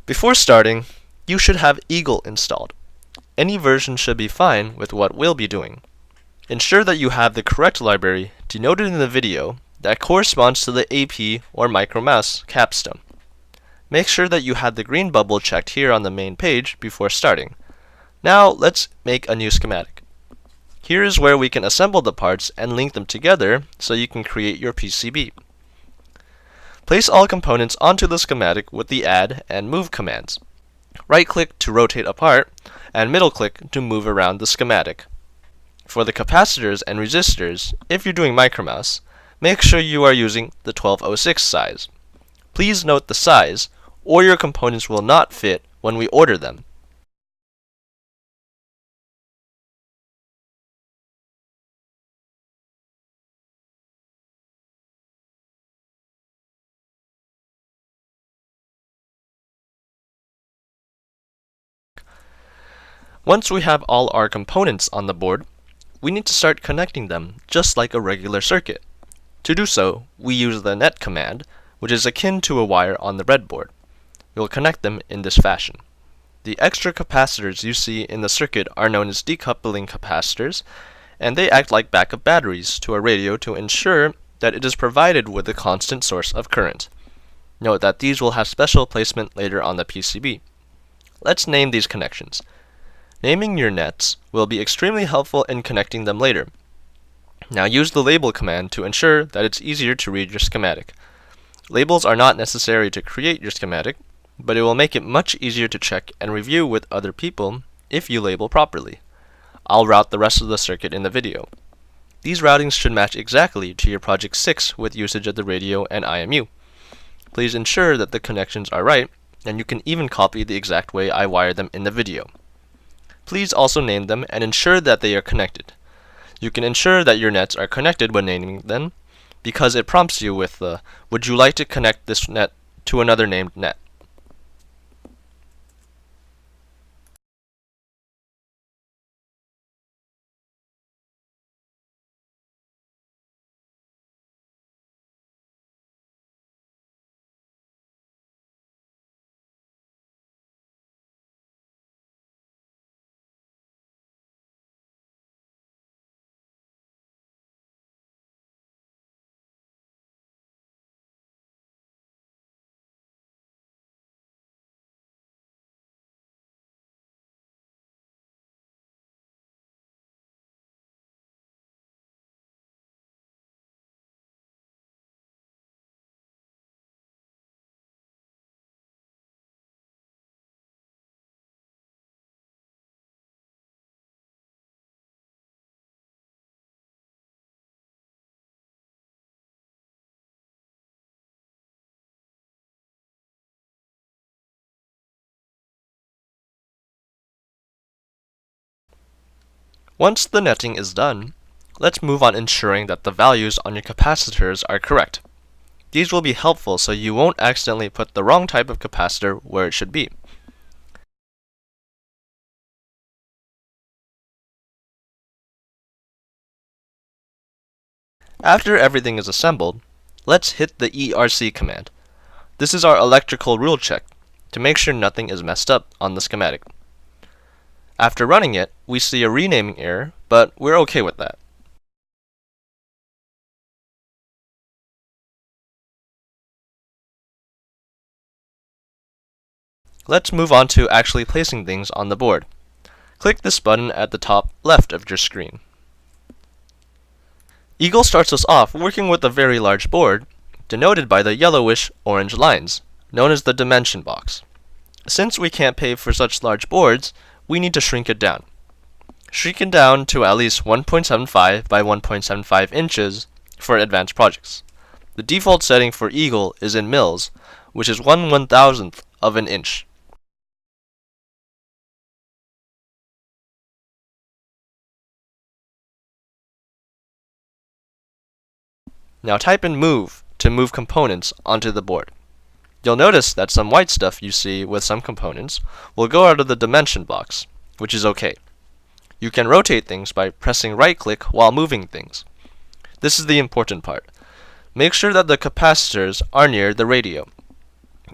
Before starting, you should have Eagle installed. Any version should be fine with what we'll be doing. Ensure that you have the correct library denoted in the video that corresponds to the AP or MicroMouse Capstone. Make sure that you have the green bubble checked here on the main page before starting. Now let's make a new schematic. Here is where we can assemble the parts and link them together so you can create your PCB. Place all components onto the schematic with the Add and Move commands. Right-click to rotate a part, and middle-click to move around the schematic. For the capacitors and resistors, if you're doing MicroMouse, make sure you are using the 1206 size. Please note the size, or your components will not fit when we order them. Once we have all our components on the board, we need to start connecting them just like a regular circuit. To do so, we use the net command, which is akin to a wire on the breadboard. We'll connect them in this fashion. The extra capacitors you see in the circuit are known as decoupling capacitors, and they act like backup batteries to a radio to ensure that it is provided with a constant source of current. Note that these will have special placement later on the PCB. Let's name these connections. Naming your nets will be extremely helpful in connecting them later. Now use the label command to ensure that it's easier to read your schematic. Labels are not necessary to create your schematic, but it will make it much easier to check and review with other people if you label properly. I'll route the rest of the circuit in the video. These routings should match exactly to your Project 6 with usage of the radio and IMU. Please ensure that the connections are right, and you can even copy the exact way I wired them in the video. Please also name them and ensure that they are connected. You can ensure that your nets are connected when naming them, because it prompts you with the "Would you like to connect this net to another named net?" Once the netting is done, let's move on ensuring that the values on your capacitors are correct. These will be helpful so you won't accidentally put the wrong type of capacitor where it should be. After everything is assembled, let's hit the ERC command. This is our electrical rule check to make sure nothing is messed up on the schematic. After running it, we see a renaming error, but we're okay with that. Let's move on to actually placing things on the board. Click this button at the top left of your screen. Eagle starts us off working with a very large board, denoted by the yellowish orange lines, known as the dimension box. Since we can't pay for such large boards, we need to shrink it down. Shrink it down to at least 1.75 by 1.75 inches for advanced projects. The default setting for Eagle is in mils, which is 1/1000th of an inch. Now type in move to move components onto the board. You'll notice that some white stuff you see with some components will go out of the dimension box, which is okay. You can rotate things by pressing right-click while moving things. This is the important part. Make sure that the capacitors are near the radio.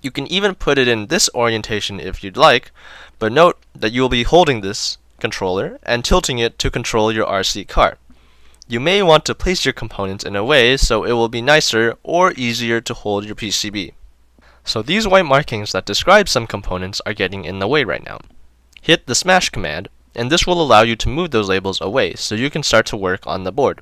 You can even put it in this orientation if you'd like, but note that you will be holding this controller and tilting it to control your RC car. You may want to place your components in a way so it will be nicer or easier to hold your PCB. So these white markings that describe some components are getting in the way right now. Hit the smash command, and this will allow you to move those labels away so you can start to work on the board.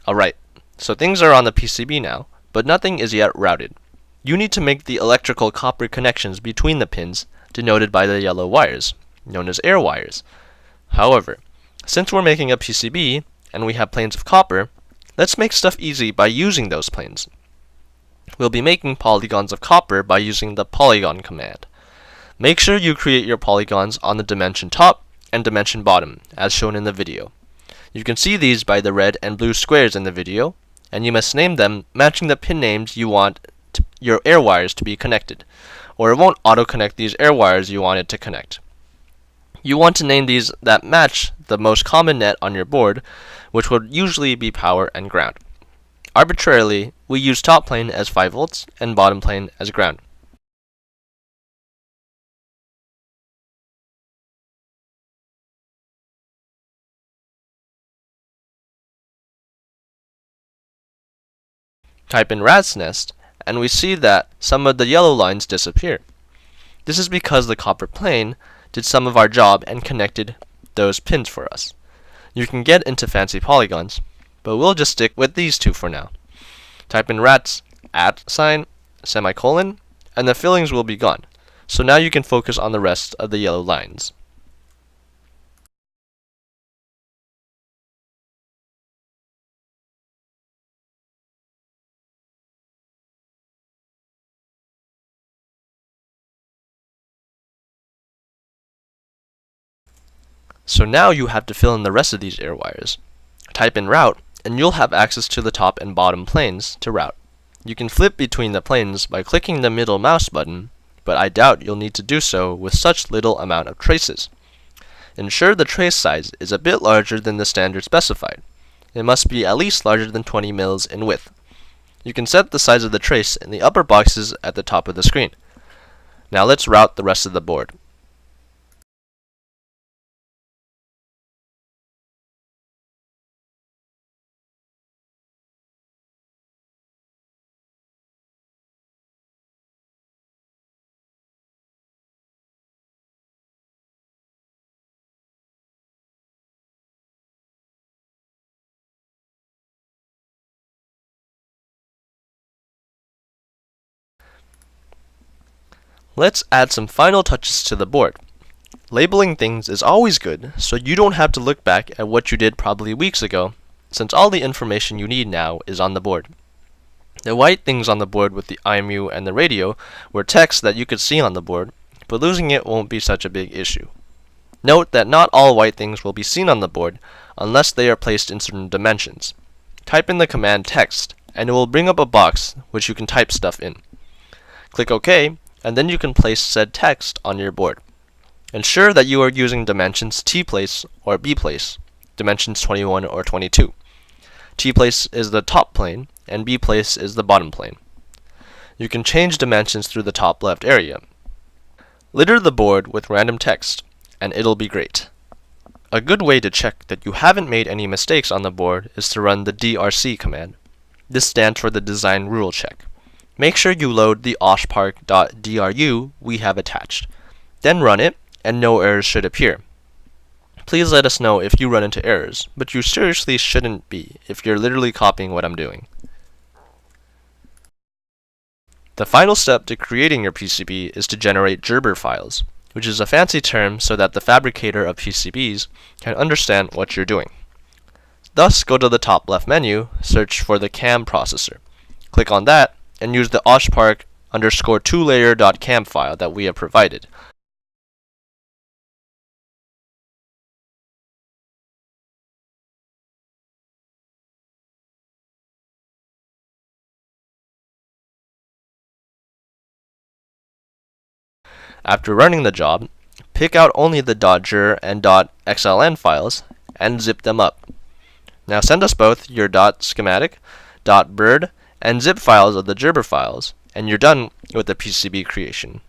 Alright, so things are on the PCB now, but nothing is yet routed. You need to make the electrical copper connections between the pins, denoted by the yellow wires, known as air wires. However, since we're making a PCB, and we have planes of copper, let's make stuff easy by using those planes. We'll be making polygons of copper by using the polygon command. Make sure you create your polygons on the dimension top and dimension bottom, as shown in the video. You can see these by the red and blue squares in the video, and you must name them matching the pin names you want your air wires to be connected, or it won't auto-connect these air wires you want it to connect. You want to name these that match the most common net on your board, which would usually be power and ground. Arbitrarily, we use top plane as 5 volts and bottom plane as ground. Type in rat's nest, and we see that some of the yellow lines disappear. This is because the copper plane did some of our job and connected those pins for us. You can get into fancy polygons, but we'll just stick with these two for now. Type in rats @ semicolon, and the fillings will be gone. So now you can focus on the rest of the yellow lines. So now you have to fill in the rest of these air wires. Type in route, and you'll have access to the top and bottom planes to route. You can flip between the planes by clicking the middle mouse button, but I doubt you'll need to do so with such little amount of traces. Ensure the trace size is a bit larger than the standard specified. It must be at least larger than 20 mils in width. You can set the size of the trace in the upper boxes at the top of the screen. Now let's route the rest of the board. Let's add some final touches to the board. Labeling things is always good, so you don't have to look back at what you did probably weeks ago, since all the information you need now is on the board. The white things on the board with the IMU and the radio were text that you could see on the board, but losing it won't be such a big issue. Note that not all white things will be seen on the board unless they are placed in certain dimensions. Type in the command text, and it will bring up a box which you can type stuff in. Click OK, and then you can place said text on your board. Ensure that you are using dimensions T-place or B-place, dimensions 21 or 22. T-place is the top plane, and B-place is the bottom plane. You can change dimensions through the top left area. Litter the board with random text, and it'll be great. A good way to check that you haven't made any mistakes on the board is to run the DRC command. This stands for the design rule check. Make sure you load the oshpark.dru we have attached. Then run it, and no errors should appear. Please let us know if you run into errors, but you seriously shouldn't be if you're literally copying what I'm doing. The final step to creating your PCB is to generate Gerber files, which is a fancy term so that the fabricator of PCBs can understand what you're doing. Thus, go to the top left menu, search for the CAM processor. Click on that, and use the oshpark_2layer.cam file that we have provided. After running the job, pick out only the .ger and .xln files and zip them up. Now send us both your .schematic, .bird, and zip files of the Gerber files, and you're done with the PCB creation.